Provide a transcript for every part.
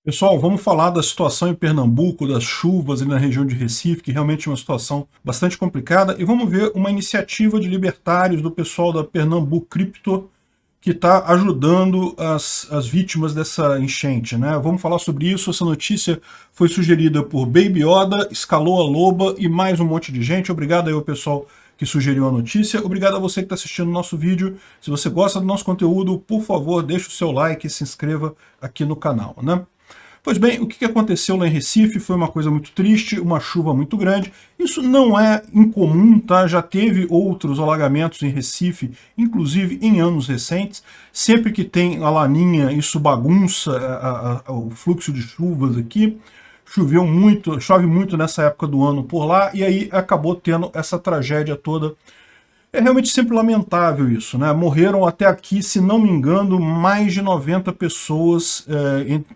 Pessoal, vamos falar da situação em Pernambuco, das chuvas ali na região de Recife, que realmente é uma situação bastante complicada, e vamos ver uma iniciativa de libertários do pessoal da Pernambuco Cripto que está ajudando as vítimas dessa enchente, né? Vamos falar sobre isso. Essa notícia foi sugerida por Baby Yoda, Escalou a Loba e mais um monte de gente. Obrigado aí ao pessoal que sugeriu a notícia. Obrigado a você que está assistindo o nosso vídeo. Se você gosta do nosso conteúdo, por favor, deixe o seu like e se inscreva aqui no canal, né? Pois bem, o que aconteceu lá em Recife foi uma coisa muito triste, uma chuva muito grande. Isso não é incomum, tá? Já teve outros alagamentos em Recife, inclusive em anos recentes. Sempre que tem a laninha, isso bagunça o fluxo de chuvas aqui. Choveu muito, chove muito nessa época do ano por lá, e aí acabou tendo essa tragédia toda. É realmente sempre lamentável isso, né? Morreram até aqui, se não me engano, mais de 90 pessoas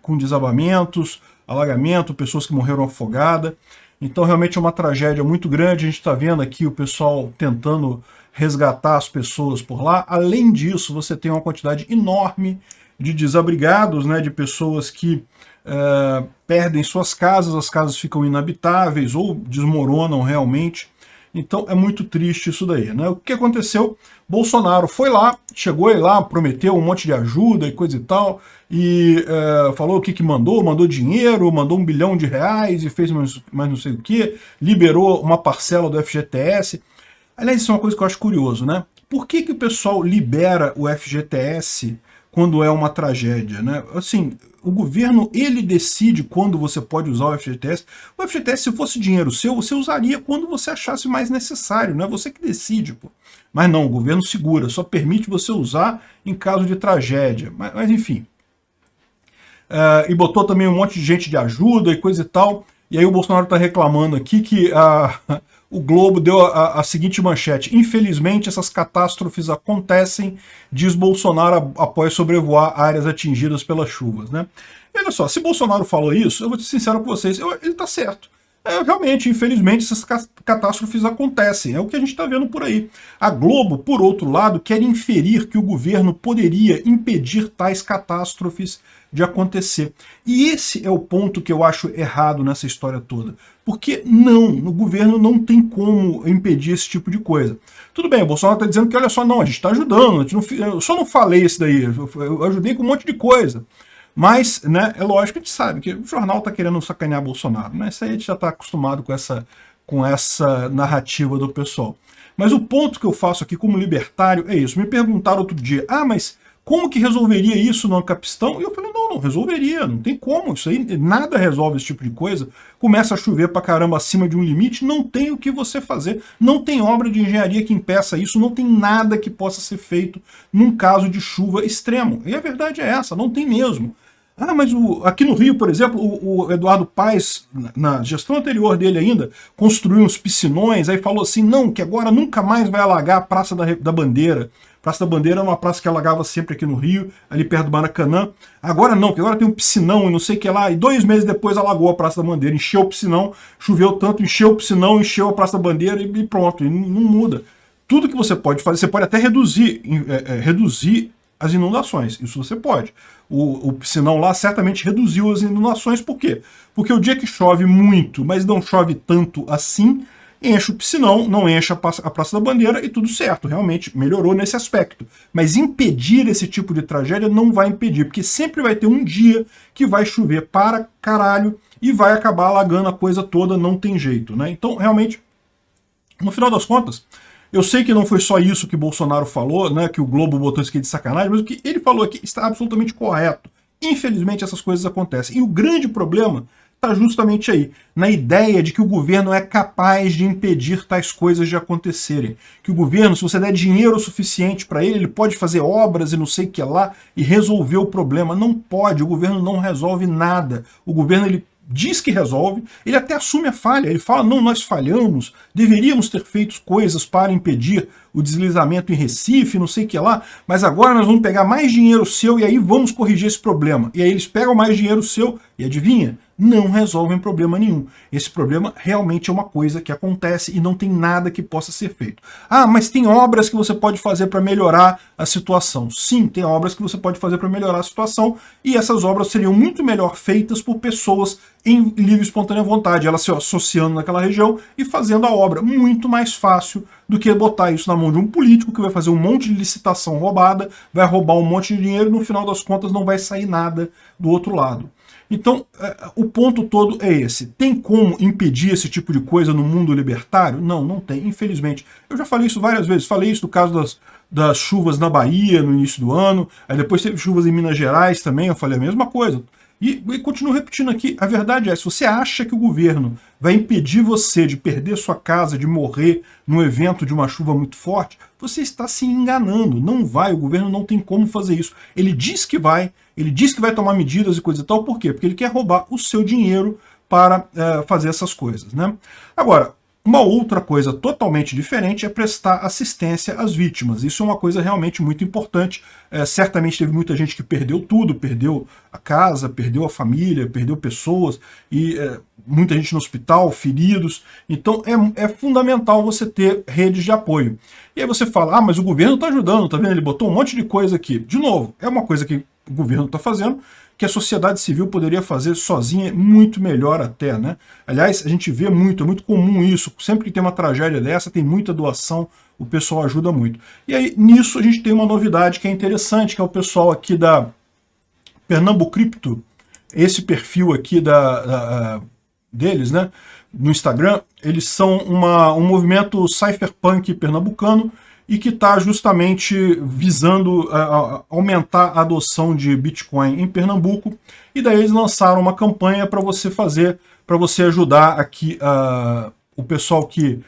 com desabamentos, alagamento, pessoas que morreram afogadas. Então realmente é uma tragédia muito grande. A gente está vendo aqui o pessoal tentando resgatar as pessoas por lá. Além disso, você tem uma quantidade enorme de desabrigados, né? De pessoas que perdem suas casas, as casas ficam inabitáveis ou desmoronam realmente. Então é muito triste isso daí, né? O que aconteceu? Bolsonaro foi lá, chegou aí lá, prometeu um monte de ajuda e coisa e tal, e falou o que mandou dinheiro, mandou R$ 1 bilhão e fez mais não sei o que, liberou uma parcela do FGTS. Aliás, isso é uma coisa que eu acho curioso, né? Por que o pessoal libera o FGTS quando é uma tragédia, né? Assim, o governo, ele decide quando você pode usar o FGTS. O FGTS, se fosse dinheiro seu, você usaria quando você achasse mais necessário, não é você que decide, pô. Mas não, o governo segura, só permite você usar em caso de tragédia. Mas enfim. E botou também um monte de gente de ajuda e coisa e tal. E aí o Bolsonaro está reclamando aqui que o Globo deu a seguinte manchete: infelizmente essas catástrofes acontecem, diz Bolsonaro após sobrevoar áreas atingidas pelas chuvas, né? E olha só, se Bolsonaro falou isso, eu vou ser sincero com vocês, ele está certo. Realmente, infelizmente, essas catástrofes acontecem. É o que a gente está vendo por aí. A Globo, por outro lado, quer inferir que o governo poderia impedir tais catástrofes de acontecer. E esse é o ponto que eu acho errado nessa história toda. Porque não, no governo não tem como impedir esse tipo de coisa. Tudo bem, o Bolsonaro está dizendo que, olha só, não, a gente está ajudando, eu só não falei isso daí, eu ajudei com um monte de coisa. Mas, né, é lógico que a gente sabe que o jornal está querendo sacanear Bolsonaro, né? Isso aí a gente já está acostumado com essa narrativa do pessoal. Mas o ponto que eu faço aqui como libertário é isso. Me perguntaram outro dia, mas como que resolveria isso no Ancapistão? E eu falei, não resolveria, não tem como, isso aí, nada resolve esse tipo de coisa. Começa a chover pra caramba acima de um limite, não tem o que você fazer, não tem obra de engenharia que impeça isso, não tem nada que possa ser feito num caso de chuva extremo. E a verdade é essa, não tem mesmo. Mas aqui no Rio, por exemplo, o Eduardo Paes, na gestão anterior dele ainda, construiu uns piscinões, aí falou assim, não, que agora nunca mais vai alagar a Praça da Bandeira. Praça da Bandeira é uma praça que alagava sempre aqui no Rio, ali perto do Maracanã. Agora não, porque agora tem um piscinão e não sei o que lá, e 2 meses depois alagou a Praça da Bandeira, encheu o piscinão, choveu tanto, encheu o piscinão, encheu a Praça da Bandeira e pronto, e não muda. Tudo que você pode fazer, você pode até reduzir as inundações, isso você pode. O piscinão lá certamente reduziu as inundações, por quê? Porque o dia que chove muito, mas não chove tanto assim, enche o piscinão, não enche a Praça da Bandeira e tudo certo, realmente melhorou nesse aspecto. Mas impedir esse tipo de tragédia não vai impedir, porque sempre vai ter um dia que vai chover para caralho e vai acabar alagando a coisa toda, não tem jeito, né? Então, realmente, no final das contas, eu sei que não foi só isso que Bolsonaro falou, né, que o Globo botou isso aqui de sacanagem, mas o que ele falou aqui está absolutamente correto. Infelizmente essas coisas acontecem. E o grande problema está justamente aí, na ideia de que o governo é capaz de impedir tais coisas de acontecerem. Que o governo, se você der dinheiro suficiente para ele pode fazer obras e não sei o que lá e resolver o problema. Não pode, o governo não resolve nada. O governo, ele diz que resolve, ele até assume a falha, ele fala, não, nós falhamos, deveríamos ter feito coisas para impedir o deslizamento em Recife, não sei o que lá, mas agora nós vamos pegar mais dinheiro seu e aí vamos corrigir esse problema. E aí eles pegam mais dinheiro seu e adivinha? não resolvem problema nenhum. Esse problema realmente é uma coisa que acontece e não tem nada que possa ser feito. Ah, mas tem obras que você pode fazer para melhorar a situação. Sim, tem obras que você pode fazer para melhorar a situação, e essas obras seriam muito melhor feitas por pessoas em livre e espontânea vontade, elas se associando naquela região e fazendo a obra. Muito mais fácil do que botar isso na mão de um político que vai fazer um monte de licitação roubada, vai roubar um monte de dinheiro e no final das contas não vai sair nada do outro lado. Então, o ponto todo é esse. Tem como impedir esse tipo de coisa no mundo libertário? Não, não tem, infelizmente. Eu já falei isso várias vezes. Falei isso no caso das chuvas na Bahia no início do ano, aí depois teve chuvas em Minas Gerais também, eu falei a mesma coisa. E continuo repetindo aqui, a verdade é, se você acha que o governo vai impedir você de perder sua casa, de morrer no evento de uma chuva muito forte, você está se enganando. Não vai, o governo não tem como fazer isso. Ele diz que vai tomar medidas e coisa e tal, por quê? Porque ele quer roubar o seu dinheiro para fazer essas coisas, né? Agora, uma outra coisa totalmente diferente é prestar assistência às vítimas. Isso é uma coisa realmente muito importante. Certamente teve muita gente que perdeu tudo, perdeu a casa, perdeu a família, perdeu pessoas, e muita gente no hospital, feridos. Então é fundamental você ter redes de apoio. E aí você fala, ah, mas o governo está ajudando, tá vendo? Ele botou um monte de coisa aqui. De novo, é uma coisa que o governo está fazendo, que a sociedade civil poderia fazer sozinha muito melhor até, né? Aliás, a gente vê muito, é muito comum isso, sempre que tem uma tragédia dessa, tem muita doação, o pessoal ajuda muito. E aí, nisso, a gente tem uma novidade que é interessante, que é o pessoal aqui da Pernambucripto, esse perfil aqui deles, né, no Instagram, eles são um movimento cypherpunk pernambucano, e que está justamente visando aumentar a adoção de Bitcoin em Pernambuco, e daí eles lançaram uma campanha para você fazer, para você ajudar aqui o pessoal que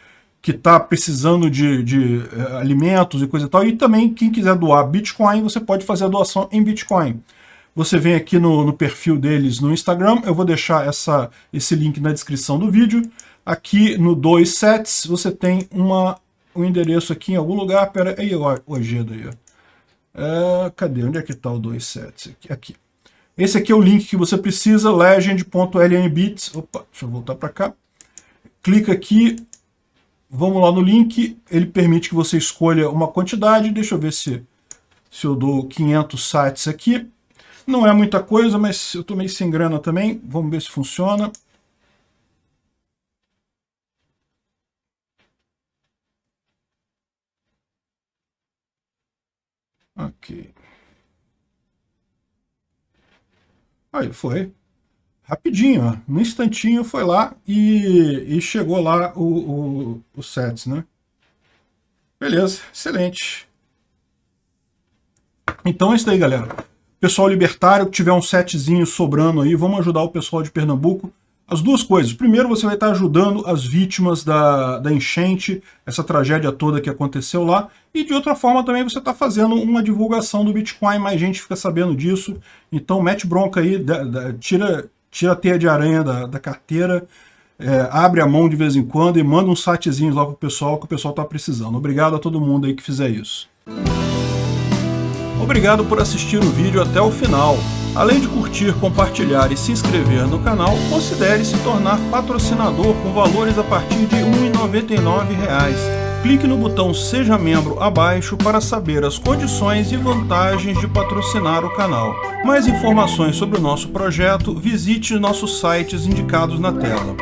está precisando de alimentos e coisa e tal, e também quem quiser doar Bitcoin, você pode fazer a doação em Bitcoin. Você vem aqui no perfil deles no Instagram, eu vou deixar esse link na descrição do vídeo. Aqui no 27 você tem um endereço aqui em algum lugar, pera aí, o Agedo aí, ó. Cadê? Onde é que está o 27? Aqui. Esse aqui é o link que você precisa, legend.lnbits. Opa, deixa eu voltar para cá. Clica aqui, vamos lá no link, ele permite que você escolha uma quantidade, deixa eu ver se eu dou 500 sites aqui. Não é muita coisa, mas eu estou meio sem grana também, vamos ver se funciona. Ok. Aí foi. Rapidinho, ó. No instantinho foi lá e chegou lá os sets, né? Beleza, excelente. Então é isso aí, galera. Pessoal libertário, que tiver um setzinho sobrando aí, vamos ajudar o pessoal de Pernambuco. As duas coisas. Primeiro, você vai estar ajudando as vítimas da enchente, essa tragédia toda que aconteceu lá. E de outra forma também você está fazendo uma divulgação do Bitcoin, mais gente fica sabendo disso. Então mete bronca aí, tira a teia de aranha da carteira, abre a mão de vez em quando e manda uns sitezinhos lá pro pessoal que o pessoal está precisando. Obrigado a todo mundo aí que fizer isso. Obrigado por assistir o vídeo até o final. Além de curtir, compartilhar e se inscrever no canal, considere se tornar patrocinador com valores a partir de R$ 1,99. Clique no botão Seja Membro abaixo para saber as condições e vantagens de patrocinar o canal. Mais informações sobre o nosso projeto, visite nossos sites indicados na tela.